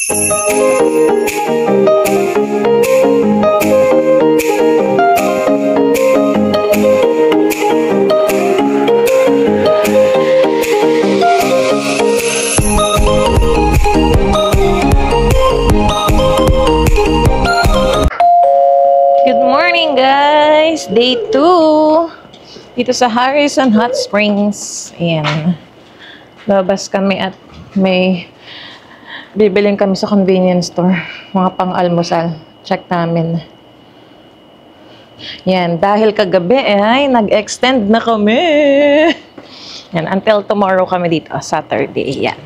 Day 2 dito sa Harrison Hot Springs. Ayan. Labas kami at may bibiling kami sa convenience store. Mga pang-almusal. Check namin. Yan. Dahil kagabi ay nag-extend na kami. Yan. Until tomorrow kami dito. Saturday. Yan.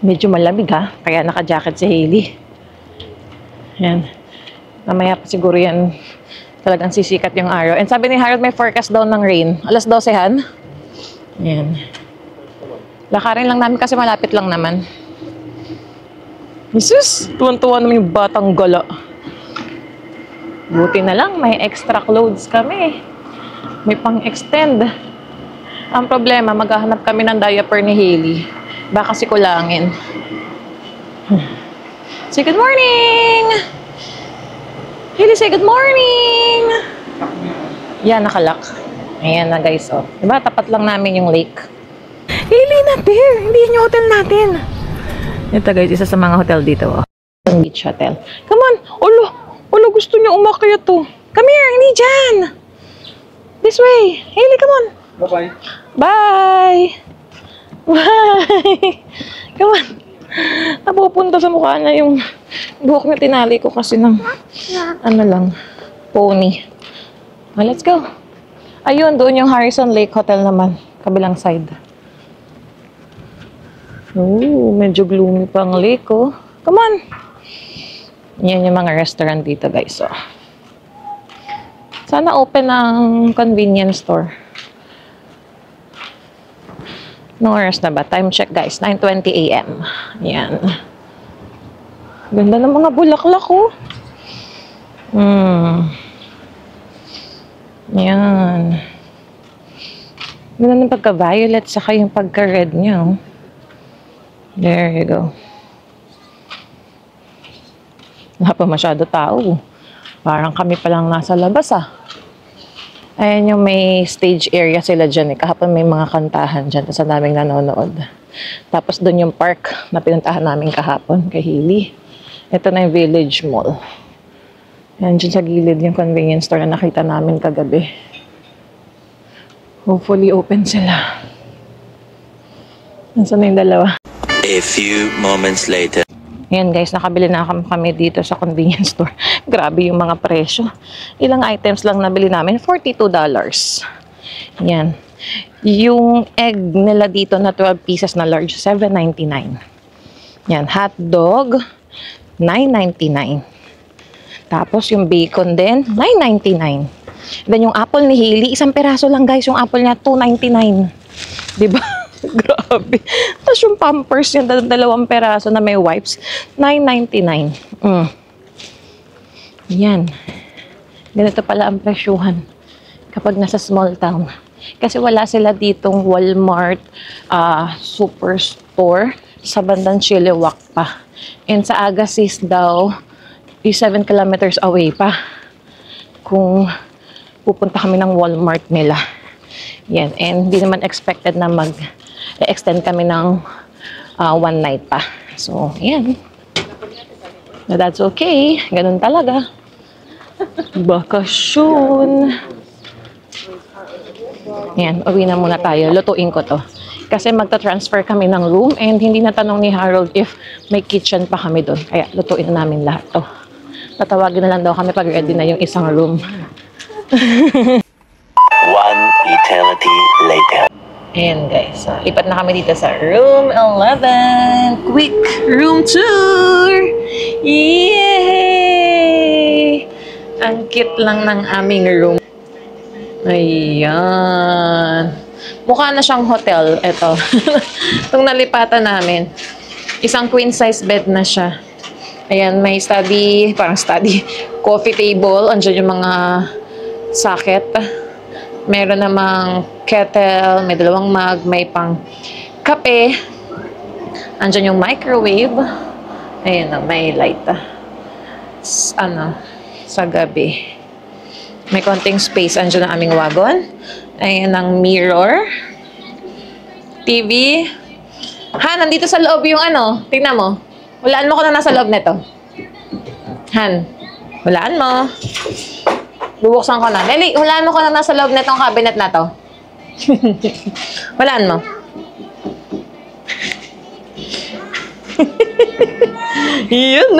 Medyo malamig ha. Kaya naka-jacket si Hailey. Yan. Mamaya pa siguro yan talagang sisikat yung araw. And sabi ni Harold may forecast daw ng rain. Alas 12han. Ayan. Lakarin lang namin kasi malapit lang naman. Jesus! Tuwan-tuwa naman yung batang gala. Buti na lang, may extra clothes kami. May pang-extend. Ang problema, maghahanap kami ng diaper ni Hailey. Baka si kulangin. Say good morning! Hailey, say good morning! Yan, nakalock. Ayan na guys, oh. Diba, tapat lang namin yung lake. Hailey, not there! Hindi yun yung hotel natin. Ito guys, isa sa mga hotel dito, oh. Beach hotel. Come on! Ulo! Ulo, gusto niyo umakyat to. Come here! Hindi dyan! This way! Hailey, come on! Bye-bye. Bye! Bye! Come on! Napupunta sa mukha niya yung buhok na tinali ko kasi ng ano lang, pony. Oh, let's go. Ayun, doon yung Harrison Lake Hotel naman. Kabilang side. Oh, medyo gloomy pa ang lake, oh. Come on! Yan yung mga restaurant dito, guys, oh. Sana open ang convenience store. No oras na ba? Time check, guys. 9:20 AM. Yan. Ganda ng mga bulaklak, oh. Yan. Ganda ng pagka-violet saka yung pagka-red niya, oh. There you go. Wala pa masyado tao. Parang kami pa lang nasa labas, ah. Ayan yung may stage area sila dyan, eh. Kahapon may mga kantahan dyan. Tapos ang daming nanonood. Tapos doon yung park na pinuntahan namin kahapon kay Hailey. Ito na yung Village Mall. Ayan dyan sa gilid yung convenience store na nakita namin kagabi. Hopefully open sila. Nasaan na yung dalawa? A few moments later. Ayan guys, nakabili na kami dito sa convenience store. Grabe yung mga presyo. Ilang items lang nabili namin, $42. Ayan. Yung egg nila dito na 12 pieces na large, $7.99. Ayan, hot dog, $9.99. Tapos yung bacon din, $9.99. Then yung apple ni Hailey, isang peraso lang guys, yung apple niya, $2.99. Diba? Grabe. Tapos yung Pampers niya, dalawang peraso na may wipes, $9.99. Yan. Ganito pala ang presyuhan kapag nasa small town. Kasi wala sila ditong Walmart, superstore sa bandang Chilliwack pa. And sa Agassiz daw, 7 kilometers away pa kung pupunta kami ng Walmart nila. Yan. And hindi naman expected na extend kami ng 1 night pa. So, yan. But that's okay. Ganun talaga. Bakasyon. Yan. Uwi na muna tayo. Lutuin ko to. Kasi magta-transfer kami ng room and hindi natanong ni Harold if may kitchen pa kami doon. Kaya lutuin na namin lahat to. Tatawagin na lang daw kami pag ready na yung isang room. One eternity later. Ayan guys, so, lipat na kami dito sa room 11. Quick room tour! Yay! Ang cute lang ng aming room. Ayan. Mukha na siyang hotel. Ito. Itong nalipatan namin. Isang queen size bed na siya. Ayan, may study, parang study, coffee table. Andiyan yung mga socket. Meron namang kettle, may dalawang mug, may pang kape. Andyan yung microwave. Ayan o, may light. Sa gabi. May konting space. Andiyan ang aming wagon. Ayan ang mirror. TV. Han, nandito sa loob yung tingnan mo. Hulaan mo ko na nasa loob nito. Han, hulaan mo. Bubuksan ko na. Dali, hulaan mo ko na nasa loob nitong cabinet na to. Hulaan mo. Yun.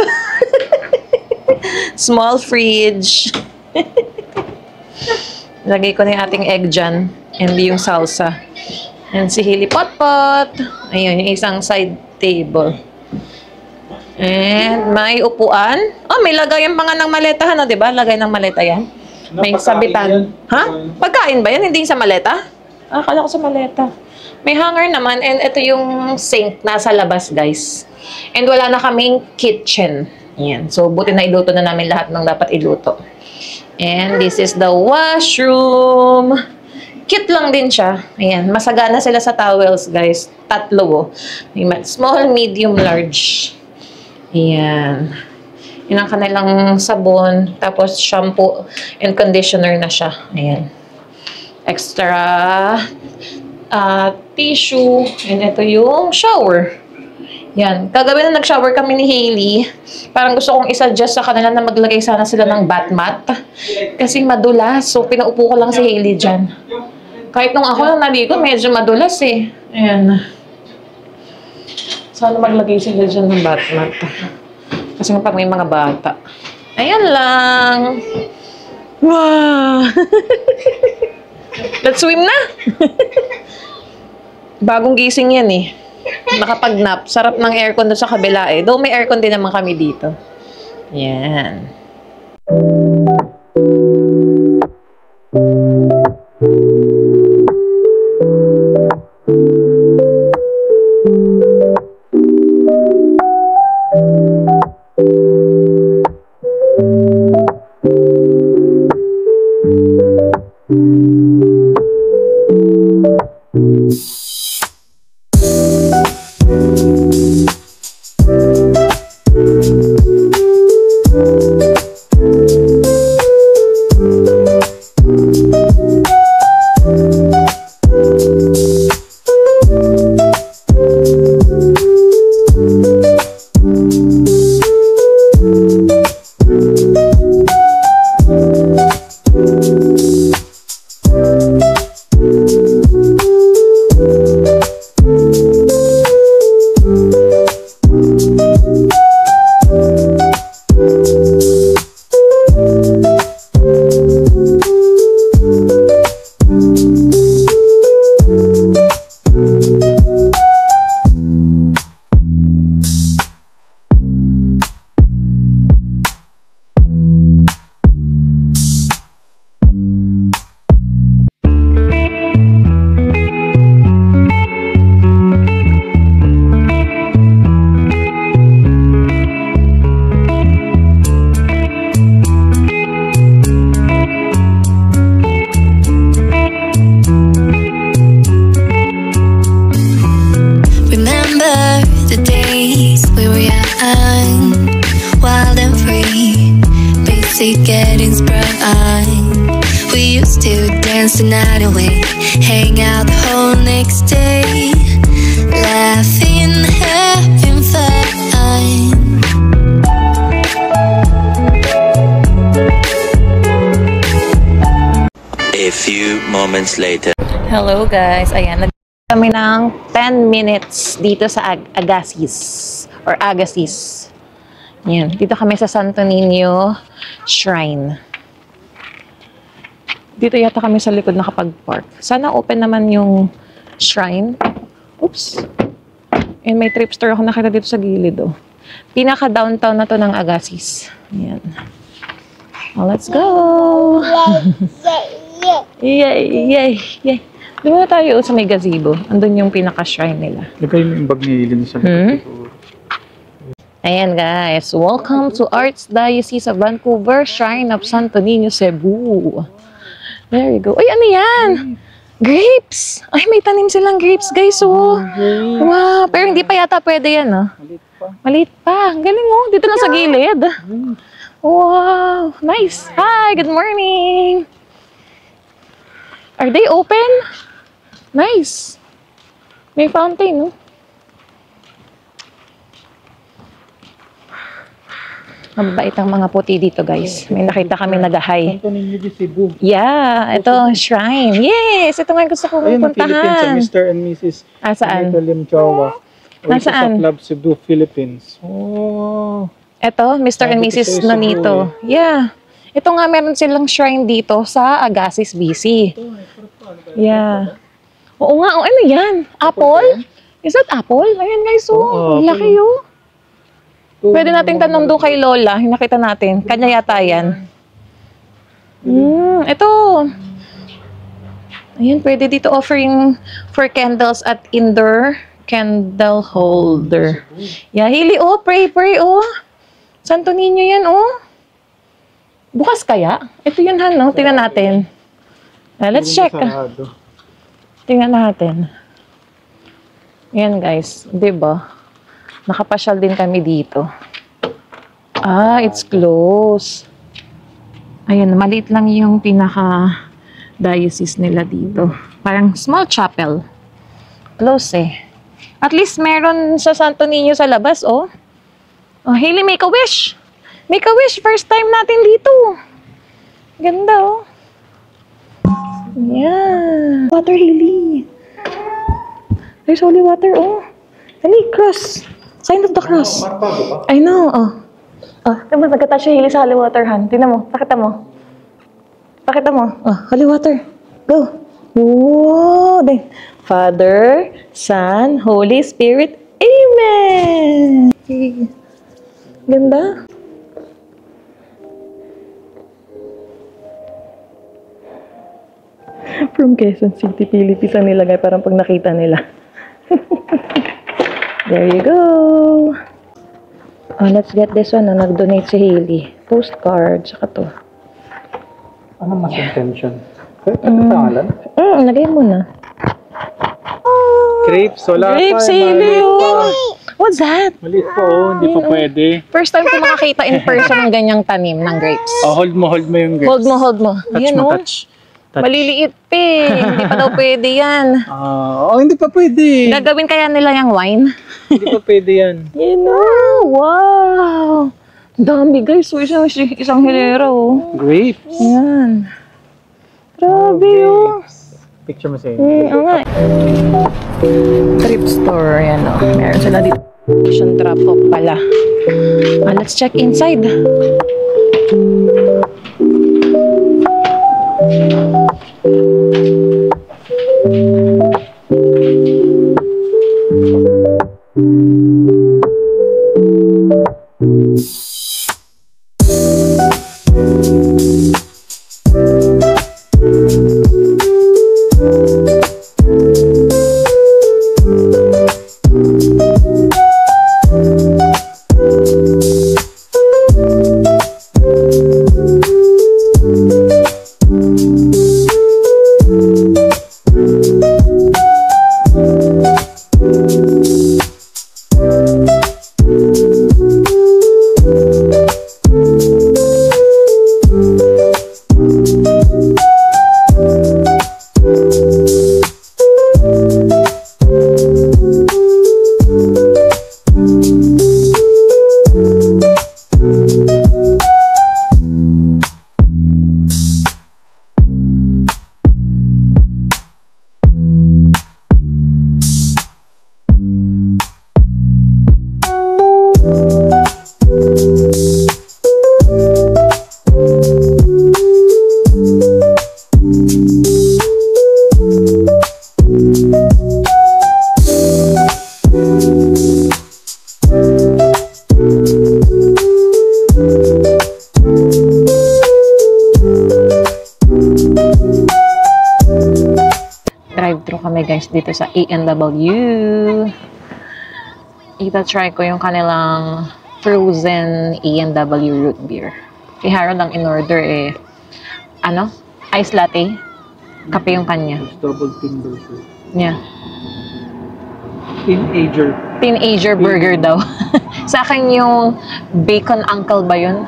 Small fridge. Lagay ko na yung ating egg dyan. And yung salsa. And si Hili Potpot. Ayun, yung isang side table. And may upuan. Oh, may lagayan pa nga ng maleta. Ano, diba? Lagay ng maleta yan. May sabitan. Ha? Pagkain ba yan? Hindi sa maleta? Akala ko sa maleta. May hanger naman. And ito yung sink. Nasa labas, guys. And wala na kaming kitchen. Yan. So, buti na iluto na namin lahat ng dapat iluto. And this is the washroom. Cute lang din siya. Ayan. Masagana sila sa towels, guys. 3. May small, medium, large. Ayan. Yun ang kanilang sabon. Tapos, shampoo and conditioner na siya. Ayan. Extra tissue. And ito yung shower. Yan. Kagabi na nag-shower kami ni Hailey. Parang gusto kong isa-adjust sa kanila na maglagay sana sila ng bath mat. Kasi madulas. So, pinaupo ko lang si Hailey dyan. Kahit nung ako lang naligo, medyo madulas eh. Ayan. Sana maglagay sila dyan ng bath mat. Kasi nga pag may mga bata. Ayan lang. Wow! Let's swim na! Bagong gising yan eh. Nakapag-nap. Sarap ng aircon doon sa kabila eh. Though may aircon din naman kami dito. Yan. Getting sprung. We used to dance the night away, hang out the whole next day, laughing, having fun. A few moments later. Hello guys, ayan, nag kami ng 10 minutes dito sa Agassiz or Agassiz. Yan, dito kami sa Santo Niño Shrine. Dito yata kami sa likod nakapag-park. Sana open naman yung shrine. Oops. And may tripster ako nakita dito sa gilid, oh. Pinaka-downtown na to ng Agassiz. Yan. Well, let's go! Yay! Yay! Yay! Doon na tayo sa may gazebo. Andun yung pinaka-shrine nila. Lagay mo yung bag ni Eileen sa likod ko. Ayan guys, welcome to Archdiocese of Vancouver, Shrine of Santo Niño, Cebu. There you go. Ay, ano yan? Grapes! Ay, may tanim silang grapes guys, oh. Wow, pero hindi pa yata pwede yan, oh. Maliit pa. Ang galing oh. Dito lang sa gilid. Wow. Nice. Hi, good morning. Are they open? Nice. May fountain, no? Mababait ang mga puti dito, guys. May nakita kami nag-hi. Santo Niño de Cebu. Yeah, ito, shrine. Yes, ito nga gusto kong Ayun ang Philippines, puntahan. Mr. and Mrs. Saan? Lim Chawa. Nasaan? Club Cebu, Philippines. Oh. Ito, Mr. and Sabi ko Mrs. sa'yo, Cebu Nonito. Yeah. Ito nga, meron silang shrine dito sa Agassiz, BC. Yeah. Oo nga, ano yan? Apple? Is that apple? Ayan guys, oh. Laki oh. Pwede nating tanong doon kay Lola. Yung nakita natin. Kanya yata yan. Ito. Ayan, pwede dito offering for candles at indoor candle holder. Yeah, Hili, oh. Pray, oh. Santo Niño yan, oh. Bukas kaya? Ito yun, Han, no? Tingnan natin. Let's check. Tingnan natin. Ayan, guys. Diba? Nakapasyal din kami dito. Ah, it's close. Ayan, maliit lang yung pinaka-diocese nila dito. Parang small chapel. Close eh. At least meron sa Santo Niño sa labas, oh. Oh, Hailey, make a wish. Make a wish. First time natin dito. Ganda, oh. Yeah. Water, Hailey. There's holy water, oh. Dali, cross. Sign of the cross. I know, oh. Oh, diba, nagka-touch yung Hailey sa holy water, Han. Tingnan mo, pakita mo. Pakita mo. Oh, holy water. Go. Whoa. Then, Father, Son, Holy Spirit. Amen. Ganda. From Quezon City, Philippines ang nilagay parang pag nakita nila. There you go. Oh, let's get this one. Nag-donate si Hailey. Postcard. Saka to. Ano mas intention? Pangalan? Lagay mo na. Grapes, wala Grapes, pa. Hailey. What's that? Maliit pa, oh. Hindi pa pwede. First time ko makakita in person ng ganyang tanim ng grapes. Oh, hold mo yung grapes. Hold mo. Touch Ayan, mo, oh. touch. Maliliit pa eh. Hindi pa daw pwede yan. Hindi pa pwede. Gagawin kaya nila yung wine? Hindi pa pwede yan. You know, wow. Dami guys. So, isang hilera oh. Grapes. Yan. Grabe oh. Picture mo sa'yo. Oo nga. Trip store. Yan oh. Meron sila dito. Station drop-off pala. Let's check inside. Drive-thru kami guys dito sa A&W. Ita-try ko yung kanilang frozen A&W root beer. Si Harold ang in-order eh, ice latte. Kape yung kanya. Double finger. Yeah. Teenager burger daw. Sa akin yung bacon uncle ba yun?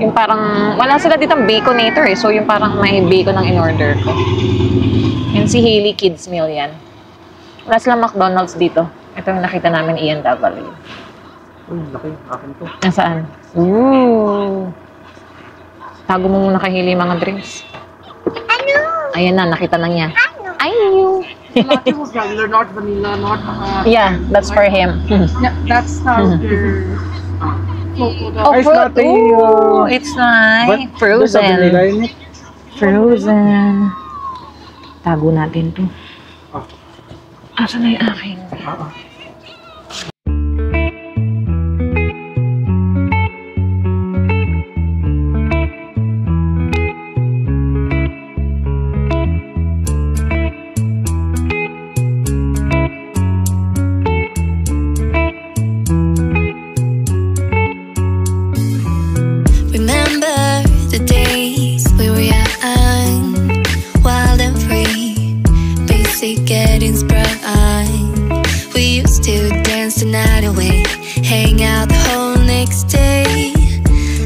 Yung parang, wala sila ditong baconator eh. So yung parang may bacon ang in-order ko. Yan si Hailey Kids Meal yan. Wala silang McDonald's dito. Ito yung nakita namin ENW. Uy, laki. Akin to. Nasaan? Ooh. Tago mo muna kay Hailey mga drinks. Ano? Ayan na, nakita na niya. Ano? Latte was regular, not vanilla, not... Yeah, that's for him. Yeah, that's how your... Oh, Ice latte. Ooh, it's nice. Frozen. Frozen. Tago natin to. Asan na yung akin? Remember the days we were young, wild and free, basic getting sprung. We used to dance the night away, hang out the whole next day,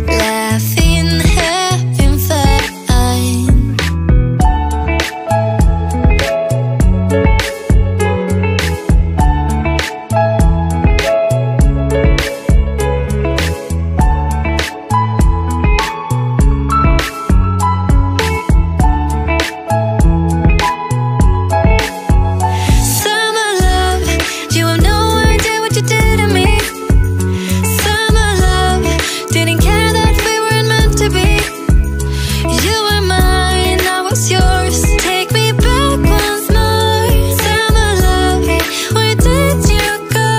laughing, having fun. Summer love, you have no idea what you did to me. Summer love, didn't care that we weren't meant to be. You were mine, I was yours. Take me back once more. Summer love, where did you go?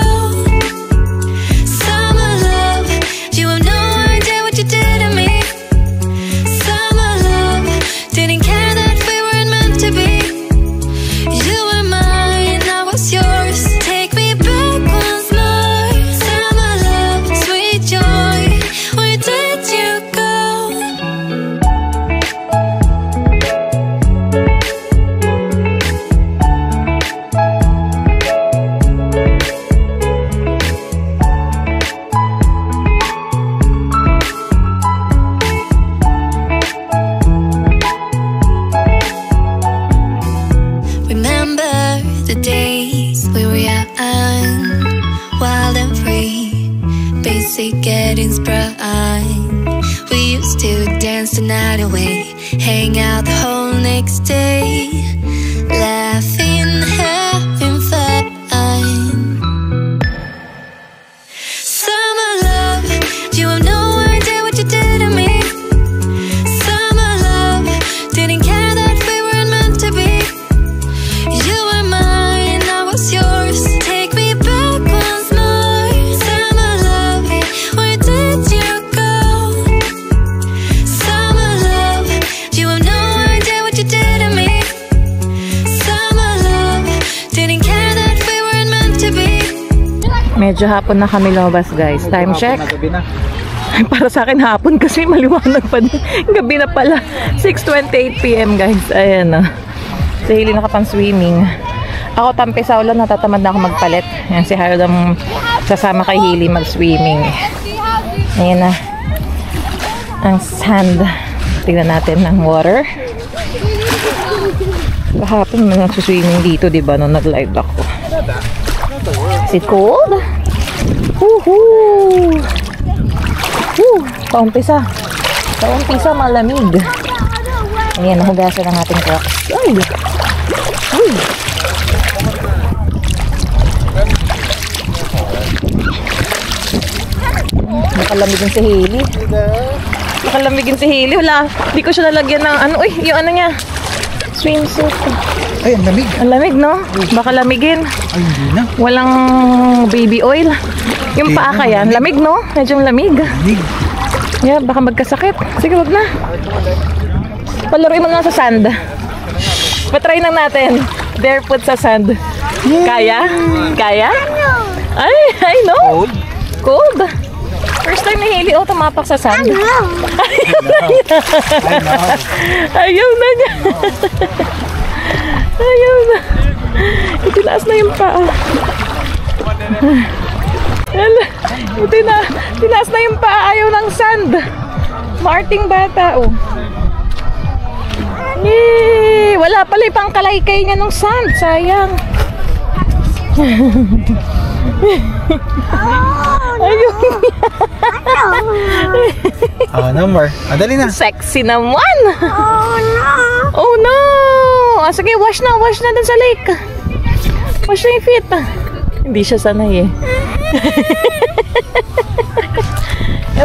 Summer love, you have no idea what you did to me. Summer love, didn't care that we weren't meant to be. You were mine, I was yours. Take me back once more. Summer love, sweet joy, where did you go? Remember the days we were young, wild and free, basic getting sprung. We used to dance the night away, hang out the whole next day, laughing, having fun. Summer love, you have no idea what you did to me. Summer love, didn't care that we weren't meant to be. You were mine, I was yours. Take me back once more. Summer love, where did you go? Summer love, you have no idea what you did to me. Summer love, didn't care that we weren't meant to be. Medyo hapon na kami lumabas, guys. Time check. Gabi na. Para sa akin hapon kasi maliwanag pa din. Gabi na pala. 6:28 PM, guys. Ayan na. Si Hailey nakapang swimming. Ako tampisaw lang, natatamad na ako magpalit. Ayan, si Harold sasama kay Hailey mag-swimming. Ayan na. Ang sand. Tingnan natin ang water. Kahapon may nagsuswimming dito, diba? Nung nag-live ako. Is it cold? Woohoo! Woo! Paumpisa. Paumpisa malamig. Ayan, nahugasan ang ating crocs. Ay! Uy! Nakalamigin si Hailey. Nakalamigin si Hailey. Wala. Hindi ko siya nalagyan ng ano. Uy, yung ano niya. Swimsuit. Ay, ang lamig. Ang lamig, no? Baka lamigin. Ay, hindi na. Walang baby oil. Yung paa ka yan. Lamig, no? Medyo lamig. Lamig. Yeah, baka magkasakit. Sige, wag na. Palaruin mo na sa sand. Patry na natin. Barefoot sa sand. Kaya? Kaya? Ay, I know. Cold? Cold. First time ni Hailey, tumapak sa sand. Ayaw na niya. Ayaw na. Itinaas na yung paa. Buti na, tinaas na yung paa, ayaw ng sand. Marting bata, oh. Yay! Wala pala yung kalaykay niya ng sand, sayang. Ayun. No more. Dali na. Sexy naman. Oh no. Sige, wash na dun sa lake. Wash na yung feet. Hindi siya sanay eh.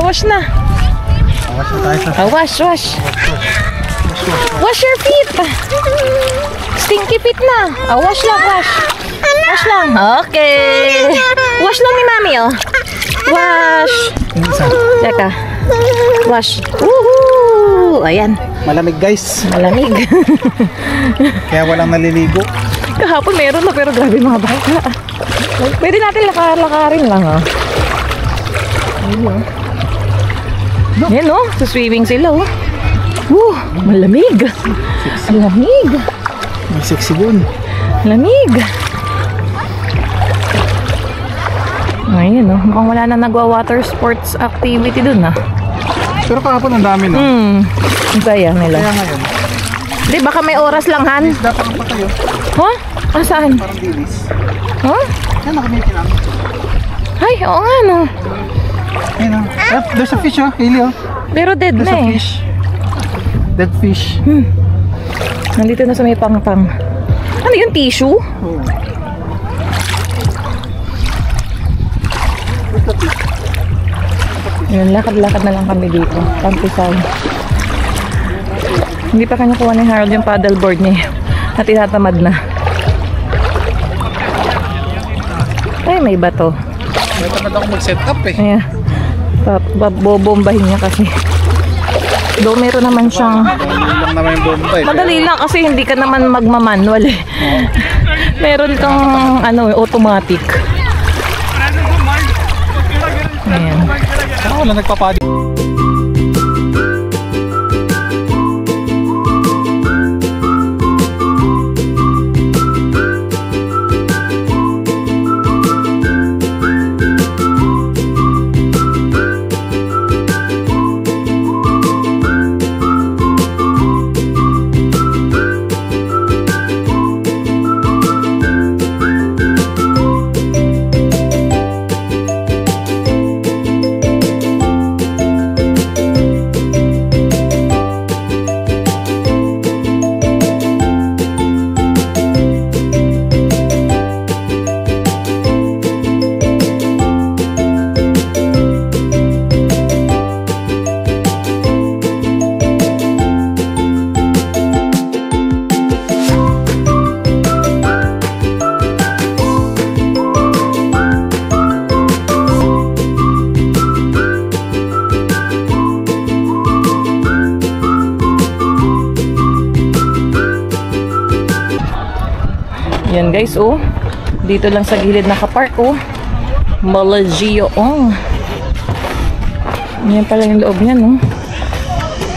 Wash na. Wash na tayo sa... Wash. Wash your feet. Stinky feet na. Wash lang, wash. Wash lang. Okay. Wash lang ni Mami, oh. Wash. Teka. Wash. Woohoo! Ayan. Malamig guys. Malamig. Kaya walang naliligo. Kahapon meron na pero grabe mga bata. Pwede natin lakarin lang, oh. Ayan, oh. Swimming sila, oh. Malamig. Malamig. May sexy dun. Lamig. Ayun, oh. Mukhang wala na nagwa-water sports activity dun, ah. Pero kahapon ang dami, no? Ang saya nila. Kaya ngayon. Di, baka may oras lang, Han. Dapat pa kayo. Huh? Saan? Parang bilis. Huh? Yan, nakamiti namin. Ay, oo nga, no. Ayun, oh. There's a fish, oh. Hailey, oh. Pero dead There's na a eh. fish. Dead fish. Nandito na sa may pang-pang. Ano yung tissue? Oh. Yun, lakad-lakad na lang kami dito. Pampisay. Hindi pa kanya kuha ni Harold yung paddleboard niya. At tinatamad na. Ay, may bato. May tamad ako mag-set up eh. Ayan. Bobombahin niya kasi. Though meron naman siyang... Madali lang naman yung bomba eh. Madali lang kasi hindi ka naman magmamanual eh. Meron kang automatic. Ayan. Ako na nagpapadi. Yan guys, oh. Dito lang sa gilid nakapark, oh. Malagioong. Yan pala yung loob niyan, oh.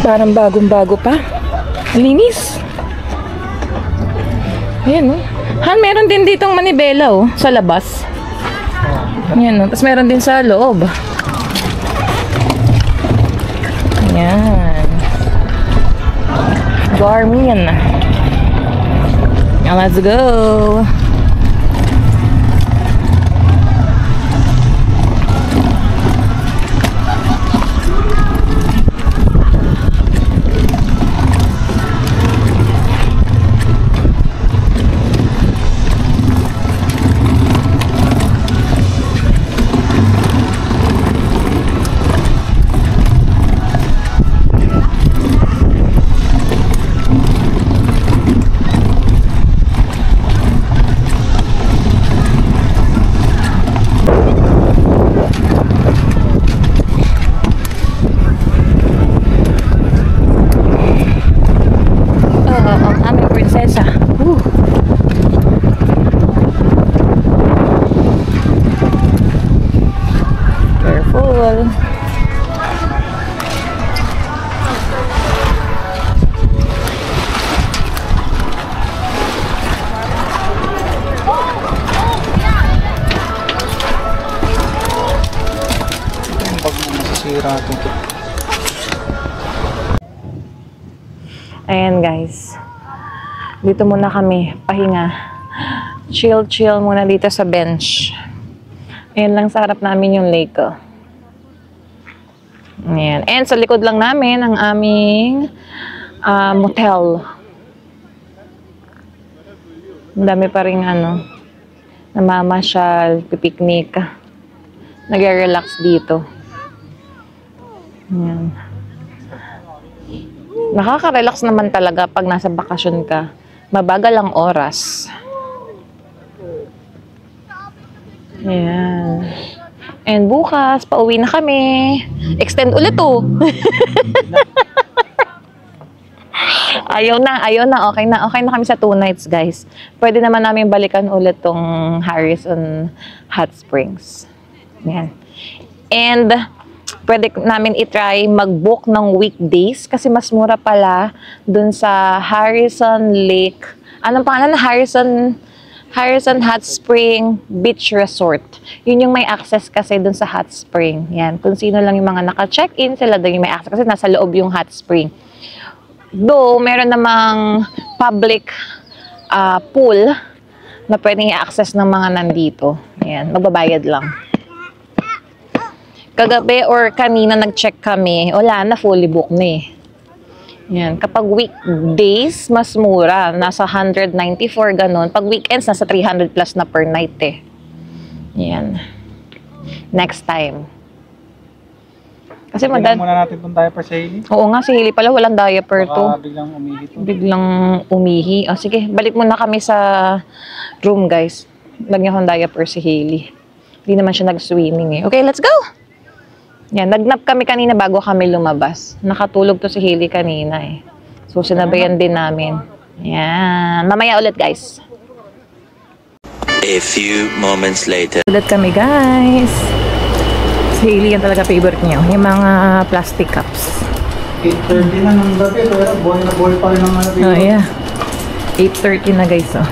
Parang bagong-bago pa. Linis. Ayan, oh. Han, meron din ditong manibela, oh. Sa labas. Ayan, oh. Tapos meron din sa loob. Ayan. Garmin. Now let's go. Tira ito. Ayan guys. Dito muna kami, pahinga. Chill muna dito sa bench. Ayan lang sa harap namin yung lake. Oh. Ayan. And sa likod lang namin ang aming motel. Ang dami pa rin namamasyal, pipiknik. Nag-relax dito. Ayan. Nakaka-relax naman talaga pag nasa bakasyon ka. Mabagal ang oras. Ayan. And bukas, pauwi na kami. Extend ulit oh. Ayaw na. Okay na kami sa 2 nights, guys. Pwede naman namin balikan ulit tong Harrison Hot Springs. Yan. And, pwede namin itry mag-book ng weekdays kasi mas mura pala dun sa Harrison Lake. Anong pangalan na? Harrison Hot Spring Beach Resort. Yun yung may access kasi dun sa hot spring. Yan. Kung sino lang yung mga naka-check-in, sila din yung may access kasi nasa loob yung hot spring. Though, meron namang public pool na pwedeng i-access ng mga nandito. Ayan, magbabayad lang. Kagabi or kanina nag-check kami, wala na, fully booked na eh. Ayan, kapag weekdays, mas mura. Nasa 194 ganun. Pag weekends, nasa 300 plus na per night eh. Ayan. Next time. Kasi Tingnan muna natin itong diaper sa Hailey. Oo nga, si Hailey pala walang diaper to. Baka biglang umihi to. Biglang umihi. Oh, sige, balik muna kami sa room, guys. Lagyan ko ng diaper si Hailey. Hindi naman siya nag-swimming eh. Okay, let's go! Yan, nagnap kami kanina bago kami lumabas. Nakatulog to si Hailey kanina eh. So, sinabayan din namin. Yan. Mamaya ulit, guys. A few moments later. Ulit kami, guys. Si Hailey yan talaga favorite niyo. Yung mga plastic cups. 8:30 na ng gabi. Pero buhay pa rin ang Oh, yeah. 8:30 na, guys, oh.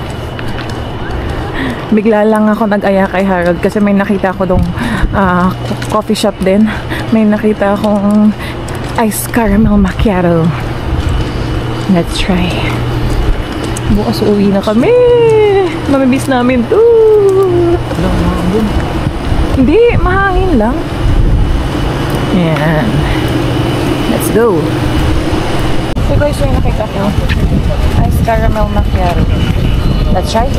Bigla lang ako nag-aya kay Harold kasi may nakita ko dong coffee shop din. May nakita akong iced caramel macchiato. Let's try. Bukas uwi na kami. Mamimiss namin to. Hindi, mahangin lang. Yan. Let's go. So guys, may nakita ko. Iced caramel macchiato. Let's try.